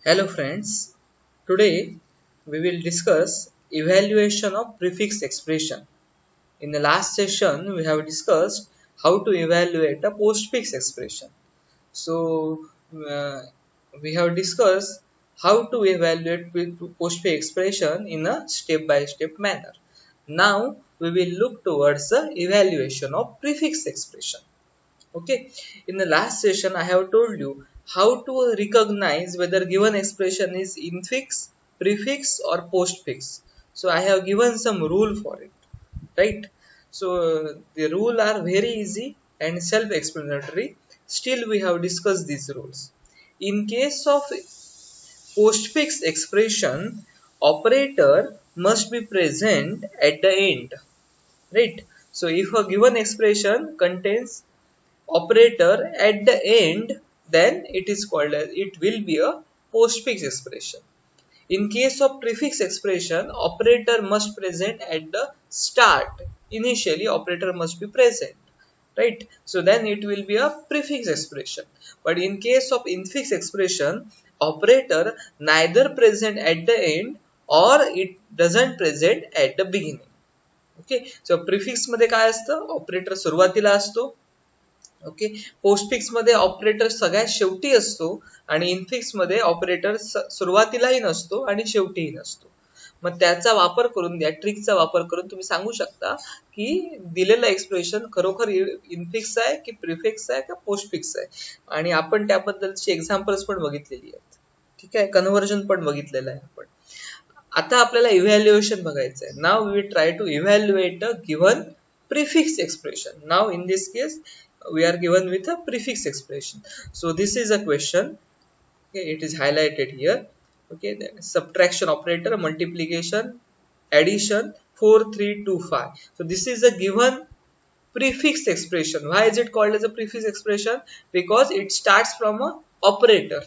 Hello friends, today we will discuss evaluation of prefix expression. In the last session we have discussed how to evaluate a postfix expression. So uh, we have discussed how to evaluate postfix expression in a step-by-step manner. Now we will look towards the evaluation of prefix expression. Okay, in the last session I have told you how to recognize whether given expression is infix, prefix or postfix. So I have given some rule for it, right? So the rule are very easy and self-explanatory. Still we have discussed these rules. In case of postfix expression, operator must be present at the end, right? So if a given expression contains operator at the end, then it is called as it will be a postfix expression. In case of prefix expression, operator must present at the start. Initially operator must be present, right? So then it will be a prefix expression. But in case of infix expression, operator neither present at the end or it doesn't present at the beginning. Okay. So prefix मध्ये काय असतं, operator सुरुवातीला असतो. Okay. Postfix मध्ये operator सगळ्यात शेवटी असतो आणि इनफिक्स मध्ये ऑपरेटर सुरुवातीलाही नसतो आणि शेवटीही नसतो. मग त्याचा वापर करून, या ट्रिकचा वापर करून तुम्ही सांगू शकता की दिलेलं एक्सप्रेशन खरोखर इनफिक्स आहे की प्रिफिक्स आहे का पोस्टफिक्स आहे. आणि आपण त्याबद्दलची एक्झाम्पल्स पण बघितलेली आहेत. ठीक आहे, कन्व्हर्जन पण बघितलेलं आहे आपण. आता आपल्याला इव्हॅल्युएशन बघायचं आहे. Now we try to evaluate a given prefix expression. Now in this case we are given with a prefix expression. So this is a question. Okay, it is highlighted here. Okay, then subtraction operator, multiplication, addition, 4 3 2 5. So this is a given prefix expression. Why is it called as a prefix expression? Because it starts from a operator,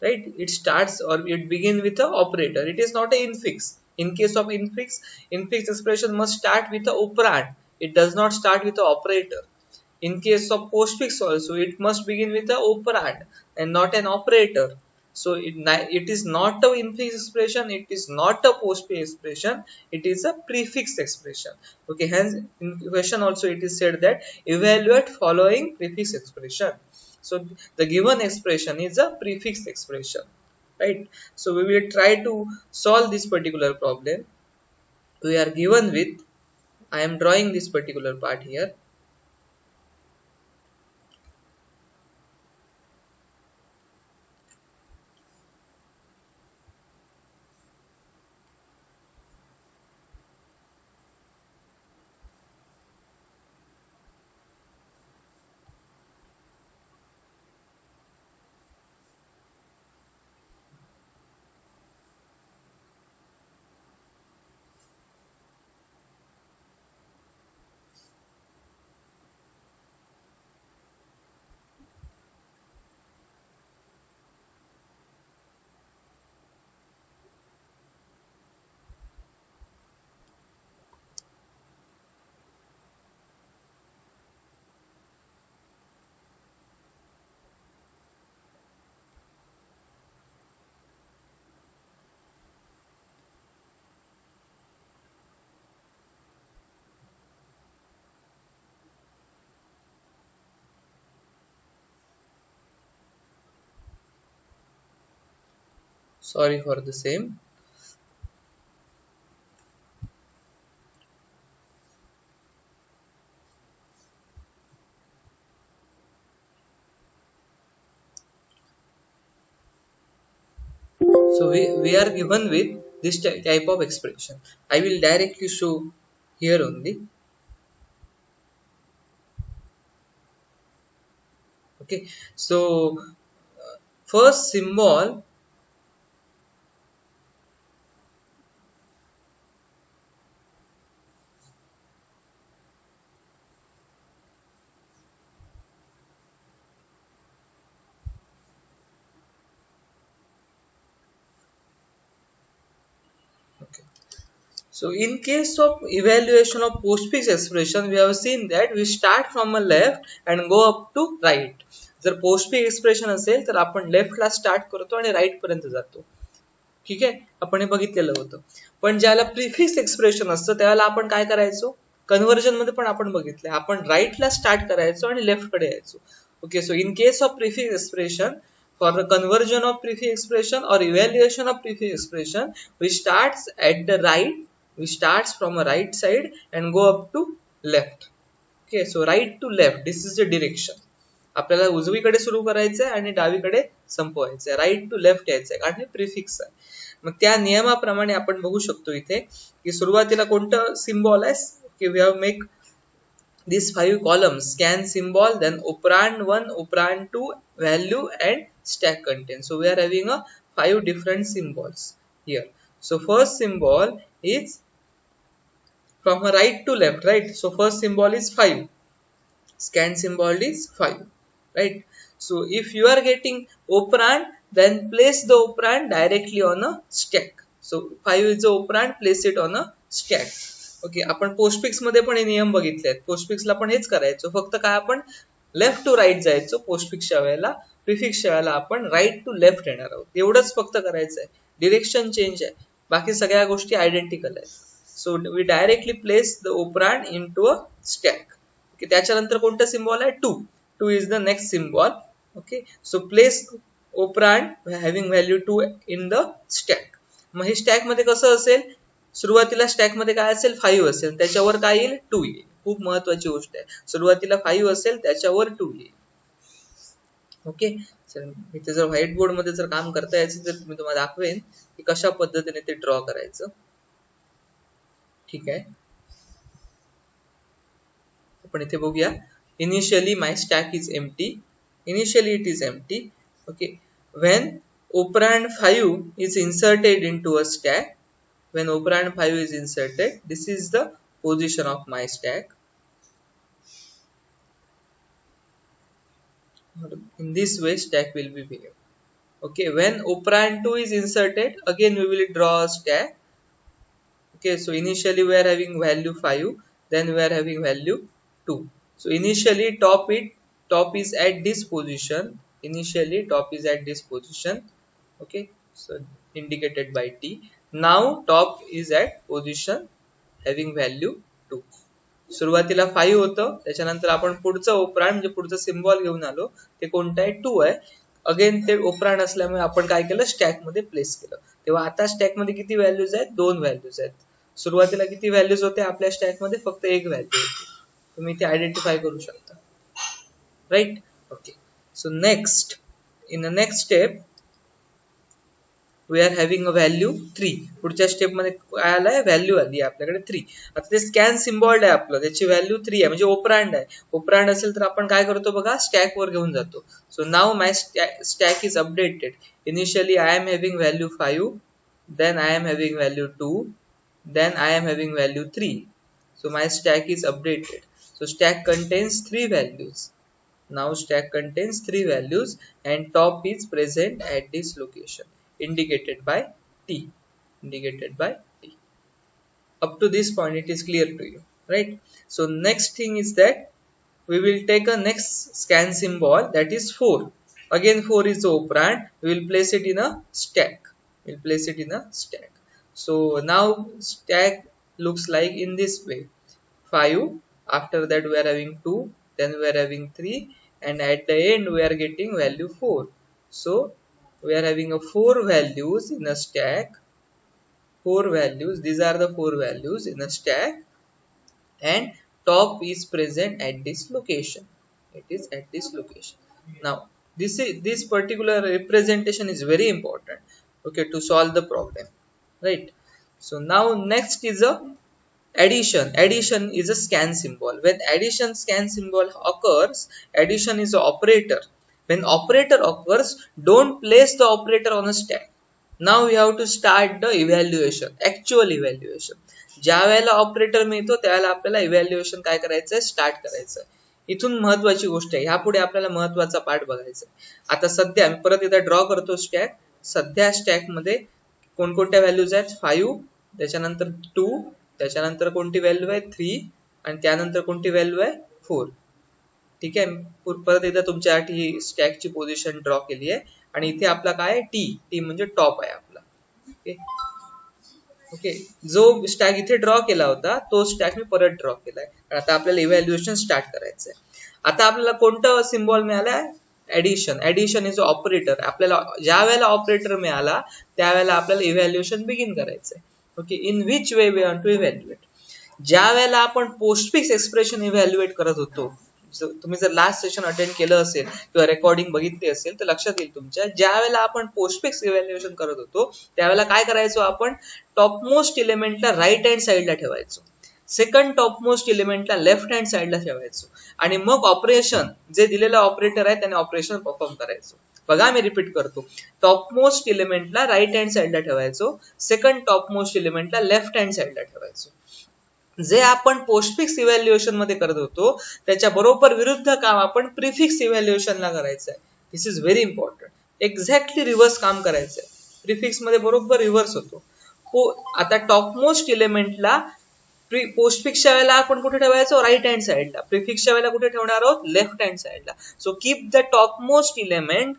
right? It starts or it begin with a operator. It is not a infix. In case of infix expression must start with a operand. It does not start with a operator. In case of postfix also, it must begin with a operand and not an operator. So it is not a infix expression, it is not a postfix expression, it is a prefix expression. Okay, hence in question also it is said that evaluate following prefix expression. So the given expression is a prefix expression, right? So we will try to solve this particular problem. We are given with, I am drawing this particular part here. Sorry for the same. So we are given with this type of expression. I will directly show here only. Okay. So first symbol. Okay. So in case of evaluation of postfix expression, we have seen that we start from a left and go up to right. जर postfix expression असेल तर आपण लेफ्टला start करतो आणि right पर्यंत जातो. ठीक आहे, आपण हे बघितलेलं होतं. पण ज्याला प्रिफिक्स एक्सप्रेशन असतं त्यावेळेला आपण काय करायचो, कन्व्हर्जन मध्ये पण आपण बघितलंय, आपण राईटला स्टार्ट करायचो आणि लेफ्ट कडे यायचो. Okay, so in case of prefix expression, for the conversion of prefix expression or evaluation of prefix expression, we starts at the right, we starts from a right side and go up to left. Okay, so right to left, this is the direction. आपल्याला उजवीकडे सुरू करायचंय आणि डावीकडे संपवायचंय, right to left यायचंय, कारण हे prefix आहे. मग त्या नियमाप्रमाणे आपण बघू शकतो इथे की सुरुवातीला कोणतं सिम्बॉल आहे की we have make these 5 columns: scan symbol, then operand 1, operand 2, value and stack content. So we are having a 5 different symbols here. So first symbol is from a right to left, right? So first symbol is 5, scan symbol is 5, right? So if you are getting operand, then place the operand directly on a stack. So 5 is the operand, place it on a stack. Okay, आपण postfix मध्ये पण हे नियम बघितले आहेत. पोस्टफिक्सला पण हेच करायचो, फक्त काय आपण लेफ्ट टू राईट जायचो पोस्टफिक्सच्या वेळेला, प्रिफिक्सच्या वेळेला आपण राईट टू लेफ्ट येणार आहोत. एवढंच फक्त करायचं आहे, डिरेक्शन चेंज आहे, बाकी सगळ्या गोष्टी आयडेंटिकल आहेत. So we directly place the operand into a stack. Okay, त्याच्यानंतर कोणतं सिम्बॉल आहे, 2. 2 is the next symbol. Okay, so place operand having value 2 in the stack. मग हे स्टॅक मध्ये कसं असेल, सुरुवातीला स्टॅक मध्ये काय असेल, 5 असेल, त्याच्यावर काय येईल, 2 येईल. खूप महत्वाची गोष्ट आहे, सुरुवातीला 5 असेल त्याच्यावर 2 येईल. ओके, इथे जर व्हाईट बोर्ड मध्ये जर काम करता यायचं तर मी तुम्हाला दाखवेन की कशा पद्धतीने ते ड्रॉ करायचं. ठीक आहे, आपण इथे बघूया. Initially my stack is empty, initially it is empty. Okay, when operand 5 is inserted into a stack, when operand 5 is inserted, this is the position of my stack. In this way stack will be behave. Okay, when operand 2 is inserted, again we will draw a stack. Okay, so initially we are having value 5, then we are having value 2. So initially top is at this position, initially top is at this position. Okay, so indicated by T. Now top is at position having value 2. सुरुवातीला 5 होतं, त्याच्यानंतर आपण पुढचं ओपरांड म्हणजे पुढचं symbol घेऊन आलो, ते कोणतं आहे, 2 आहे. अगेन ते ओपरांड असल्यामुळे आपण काय केलं, स्टॅक मध्ये प्लेस केलं. तेव्हा आता स्टॅक मध्ये किती व्हॅल्यूज आहेत, 2 व्हॅल्यूज आहेत. सुरुवातीला किती व्हॅल्यूज होते आपल्या स्टॅक मध्ये, फक्त 1 व्हॅल्यू होती. तुम्ही ते आयडेंटिफाय करू शकता, right. Okay, so next, in the next step we are having a value 3. पुढच्या स्टेप मध्ये काय आलाय, व्हॅल्यू आली आपल्याकडे 3. आता ते स्कॅन सिम्बॉल आहे आपलं, त्याची व्हॅल्यू 3 आहे, म्हणजे ओपरांड आहे. ओपरांड असेल तर आपण काय करतो बघा, स्टॅक वर घेऊन जातो. So now my stack is updated. Initially I am having value 5, then I am having value 2, then I am having value 3. So my stack is updated. So stack contains 3 values. Now stack contains 3 values and top is present at this location, indicated by T, indicated by T. Up to this point it is clear to you, right? So next thing is that we will take a next scan symbol, that is 4. Again 4 is the operand, we will place it in a stack, we will place it in a stack. So now stack looks like in this way: 5, after that we are having 2, then we are having 3, and at the end we are getting value 4. So we are having a 4 values in a stack, 4 values, these are the 4 values in a stack, and top is present at this location, it is at this location. Now this particular representation is very important, okay, to solve the problem, right? So now next is a addition. Addition is a scan symbol. When addition scan symbol occurs, addition is an operator. When operator occurs, don't place the operator on a stack. Now we have to start the evaluation, actual evaluation. ज्या वेळेला operator मिळतो त्यावेळेला आपल्याला evaluation काय करायचंय, start करायचं. इथून महत्वाची गोष्ट आहे, ह्यापुढे आपल्याला महत्वाचा पार्ट बघायचा आहे. आता सध्या मी परत एकदा ड्रॉ करतो स्टॅक. सध्या स्टॅक मध्ये कोणकोणत्या व्हॅल्यूज आहेत, 5, त्याच्यानंतर 2, त्याच्यानंतर कोणती व्हॅल्यू आहे, 3, आणि त्यानंतर कोणती व्हॅल्यू आहे, 4. ठीक आहे. परत एकदा तुमच्यासाठी ही स्टॅकची पोझिशन ड्रॉ केली आहे आणि इथे आपला काय आहे, टी. टी म्हणजे टॉप आहे आपला. ओके ओके, जो स्टॅक इथे ड्रॉ केला होता तो स्टॅक मी परत ड्रॉ केलाय. आता आपल्याला इव्हॅल्युएशन स्टार्ट करायचंय. आता आपल्याला कोणतं सिम्बॉल मिळालाय, ऍडिशन. Addition is operator. आपल्याला ज्या वेळेला ऑपरेटर मिळाला त्यावेळेला आपल्याला इव्हॅल्युएशन बिगिन करायचंय. Okay, in which way we want to evaluate. ज्या वेळेला आपण पोस्टफिक्स एक्सप्रेशन इव्हॅल्युएट करत होतो, तुम्ही जर लास्ट सेशन अटेंड केलं असेल किंवा रेकॉर्डिंग बघितली असेल तर लक्षात येईल तुमच्या, ज्या वेळेला आपण पोस्टफिक्स इव्हॅल्युएशन करत होतो त्यावेळेला काय करायचो आपण, टॉपमोस्ट इलेमेंटला राईट हँड साईडला ठेवायचो, सेकंड टॉपमोस्ट इलेमेंटला लेफ्ट हँड साईडला ठेवायचो आणि मग ऑपरेशन जे दिलेलं ऑपरेटर आहे त्याने ऑपरेशन परफॉर्म करायचो. बघा मी रिपीट करतो, टॉपमोस्ट इलेमेंटला राईट हँड साईडला ठेवायचो, सेकंड टॉपमोस्ट इलेमेंटला लेफ्ट हँड साईडला ठेवायचो. जे आपण पोस्टफिक्स इव्हॅल्युएशन मध्ये करत होतो त्याच्या बरोबर विरुद्ध काम आपण प्रिफिक्स इव्हॅल्युएशनला करायचं आहे. This is very important. Exactly reverse काम करायचंय. प्रिफिक्स मध्ये बरोबर रिव्हर्स होतो. आता टॉपमोस्ट इलेमेंटला पोस्टफिक्सच्या वेळेला आपण कुठे ठेवायचो, राईट हँड साईडला. प्रिफिक्सच्या वेळेला कुठे ठेवणार आहोत, लेफ्ट हँड साईडला. So keep the topmost element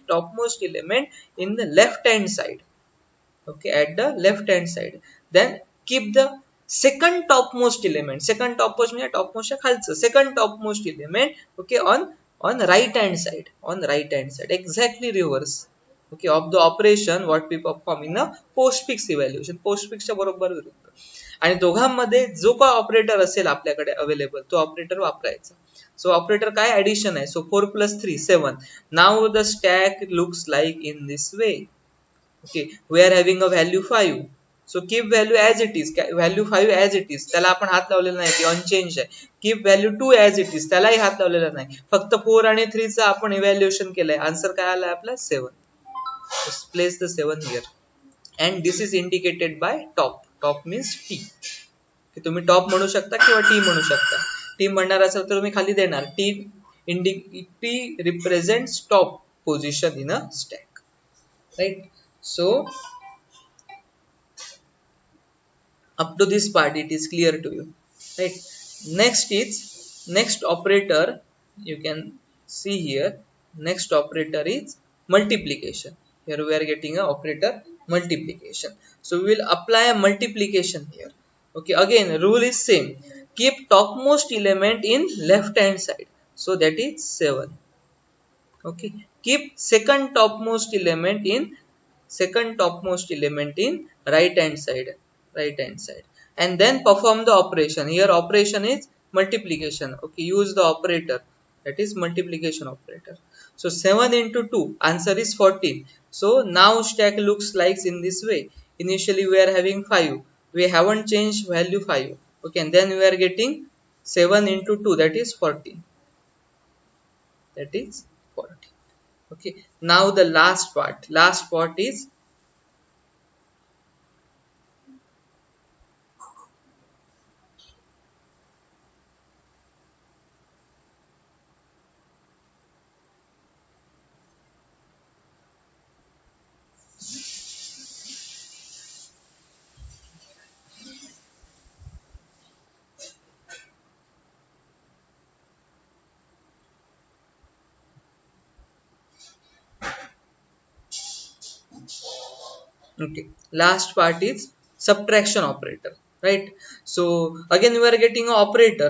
in the left hand side. Okay, at the left hand side. Then keep the second topmost element. Second topmost म्हणजे टॉपमोस्टच्या खालचं. Second topmost element okay on right hand side. On right hand side. Exactly reverse okay of the operation what we perform in a postfix evaluation. पोस्टफिक्सच्या बरोबर विरुद्ध. आणि दोघांमध्ये जो काय ऑपरेटर असेल आपल्याकडे अवेलेबल तो ऑपरेटर वापरायचा. सो ऑपरेटर काय, ऍडिशन आहे. So 4 + 3 7. Now the stack looks like in this way. Okay, we are having a value 5. So keep value as it is. Value 5 as it is, त्याला आपण हात लावलेला नाही, ती अनचेंज आहे. Keep value 2 as it is, त्यालाही हात लावलेला नाही. फक्त 4 आणि 3 चा आपण इव्हॅल्युएशन केलंय. आन्सर काय आलाय आपला, 7. Place the 7 here. And this is indicated by top. Top means T. तुम्ही टॉप म्हणू शकता किंवा टी म्हणू शकता. टी म्हणणार असेल तर तुम्ही खाली देणार T. T represents top position in a stack. Right. So up to this part it is clear to you, right? Next operator you can see here. Next operator is multiplication. Here we are getting a operator multiplication. So we will apply a multiplication here. Okay, again rule is same. Keep topmost element in left hand side. So that is 7. Okay, keep second topmost element in right hand side. And then perform the operation. Here operation is multiplication. Okay, use the operator, that is multiplication operator. So 7 into 2, answer is 14. So now stack looks like in this way. Initially we are having 5, we haven't changed value 5. Okay, and then we are getting 7 into 2, that is 14. Okay, now the last part is okay, last part is subtraction operator, right? So again we are getting a operator.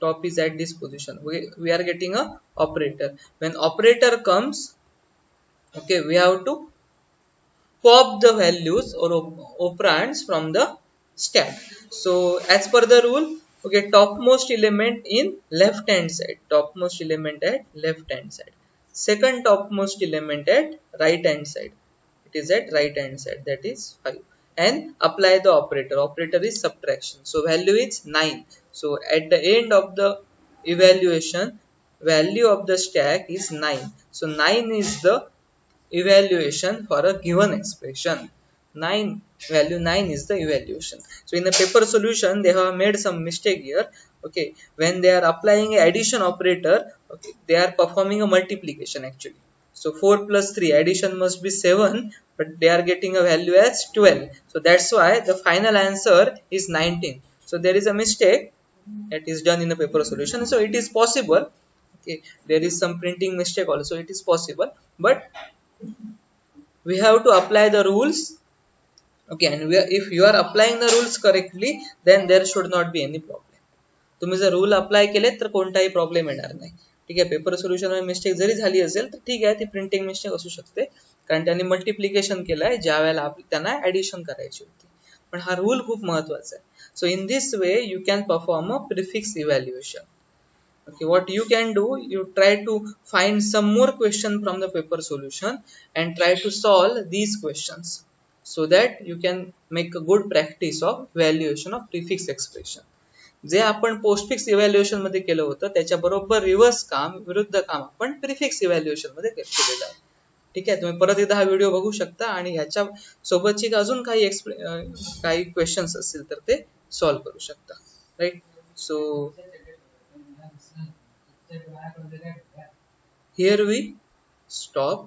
Top is at this position. We are getting a operator. When operator comes, okay, we have to pop the values or operands from the stack. So as per the rule, okay, topmost element in left hand side. Topmost element at left hand side. Second topmost element at right hand side. It is at right hand side, that is 5. And apply the operator. Operator is subtraction. So value is 9. So at the end of the evaluation, value of the stack is 9. So 9 is the evaluation for a given expression. 9 is the evaluation. So in the paper solution they have made some mistake here. Okay, when they are applying a addition operator, okay, they are performing a multiplication actually. So 4 + 3, addition must be 7, but they are getting a value as 12. So that's why the final answer is 19. So there is a mistake that is done in the paper solution. So it is possible Okay, there is some printing mistake also, it is possible, but we have to apply the rules. Okay, and if you are applying the rules correctly, then there should not be any problem. तुम्ही जर rule apply केले तर कोणताही problem येणार नाही. ठीक आहे, paper solution मध्ये मिस्टेक जरी झाली असेल तर ठीक आहे, ती प्रिंटिंग मिस्टेक असू शकते, कारण त्यांनी मल्टिप्लिकेशन केलंय ज्या वेळेला त्यांना ऍडिशन करायची होती. पण हा रूल खूप महत्वाचा आहे. So in this way you can perform a prefix evaluation. Okay, what you can do, you try to find some more question from the paper solution and try to solve these questions, so that you can make a good practice of valuation of prefix expression. जे आपण postfix evaluation मध्ये केलं होतं त्याच्या बरोबर reverse काम, विरुद्ध काम आपण प्रिफिक्स इव्हॅल्युएशन मध्ये केलेलं आहे. ठीक आहे, तुम्ही परत एकदा हा व्हिडिओ बघू शकता आणि ह्याच्या सोबतची अजून काही क्वेश्चन्स असतील तर ते सॉल्व्ह करू शकता. Right. So here we stop.